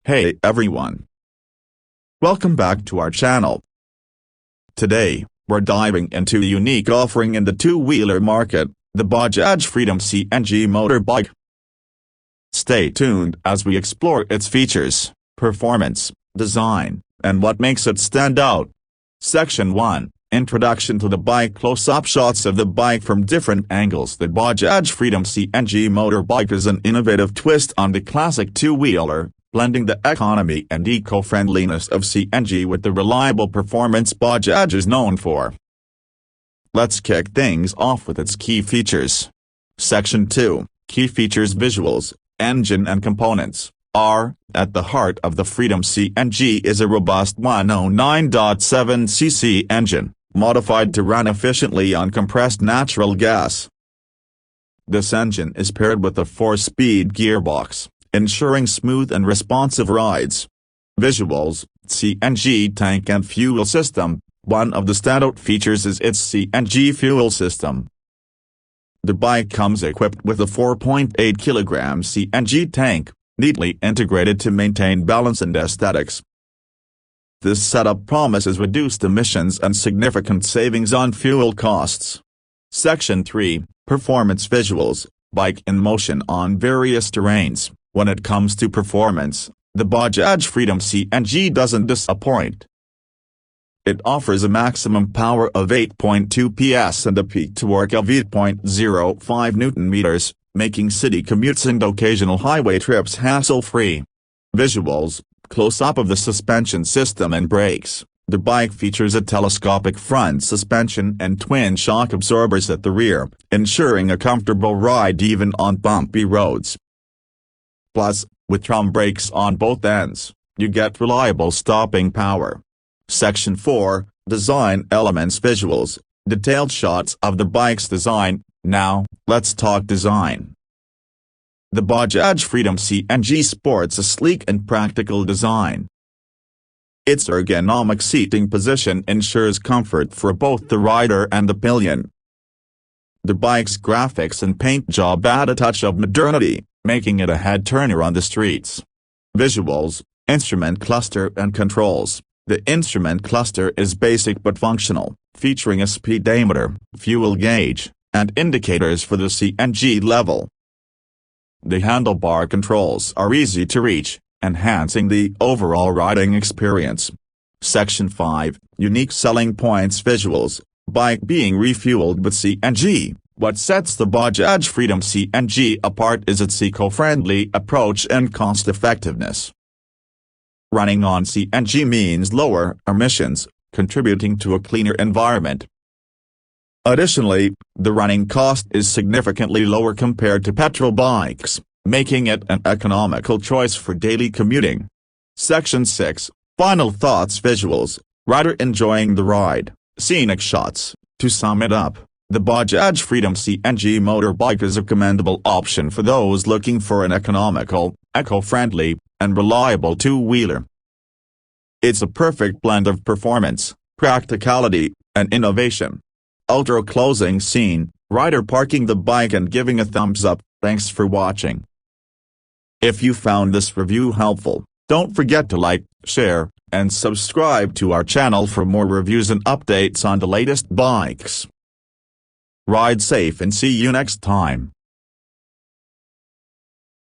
Hey everyone! Welcome back to our channel. Today, we're diving into a unique offering in the two-wheeler market, the Bajaj Freedom CNG motorbike. Stay tuned as we explore its features, performance, design, and what makes it stand out. Section 1, Introduction to the bike. Close-up shots of the bike from different angles. The Bajaj Freedom CNG motorbike is an innovative twist on the classic two-wheeler, blending the economy and eco-friendliness of CNG with the reliable performance Bajaj is known for. Let's kick things off with its key features. Section 2, Key Features. Visuals, Engine and Components. At the heart of the Freedom CNG is a robust 109.7cc engine, modified to run efficiently on compressed natural gas. This engine is paired with a 4-speed gearbox, ensuring smooth and responsive rides. Visuals, CNG tank and fuel system. One of the standout features is its CNG fuel system. The bike comes equipped with a 4.8 kg CNG tank, neatly integrated to maintain balance and aesthetics. This setup promises reduced emissions and significant savings on fuel costs. Section 3, Performance. Visuals, bike in motion on various terrains. When it comes to performance, the Bajaj Freedom CNG doesn't disappoint. It offers a maximum power of 8.2 PS and a peak torque of 8.05 Nm, making city commutes and occasional highway trips hassle-free. Visuals, close-up of the suspension system and brakes. The bike features a telescopic front suspension and twin shock absorbers at the rear, ensuring a comfortable ride even on bumpy roads. Plus, with drum brakes on both ends, you get reliable stopping power. Section 4, Design Elements. Visuals, detailed shots of the bike's design. Now, let's talk design. The Bajaj Freedom CNG sports a sleek and practical design. Its ergonomic seating position ensures comfort for both the rider and the pillion. The bike's graphics and paint job add a touch of modernity, making it a head-turner on the streets. Visuals, Instrument Cluster and Controls. The instrument cluster is basic but functional, featuring a speedometer, fuel gauge, and indicators for the CNG level. The handlebar controls are easy to reach, enhancing the overall riding experience. Section 5, Unique Selling Points. Visuals, bike being refueled with CNG. What sets the Bajaj Freedom CNG apart is its eco-friendly approach and cost-effectiveness. Running on CNG means lower emissions, contributing to a cleaner environment. Additionally, the running cost is significantly lower compared to petrol bikes, making it an economical choice for daily commuting. Section 6, Final Thoughts. Visuals, rider enjoying the ride, scenic shots. To sum it up, the Bajaj Freedom CNG motorbike is a commendable option for those looking for an economical, eco-friendly, and reliable two-wheeler. It's a perfect blend of performance, practicality, and innovation. Outro. Closing scene, rider parking the bike and giving a thumbs up. Thanks for watching. If you found this review helpful, don't forget to like, share, and subscribe to our channel for more reviews and updates on the latest bikes. Ride safe and see you next time.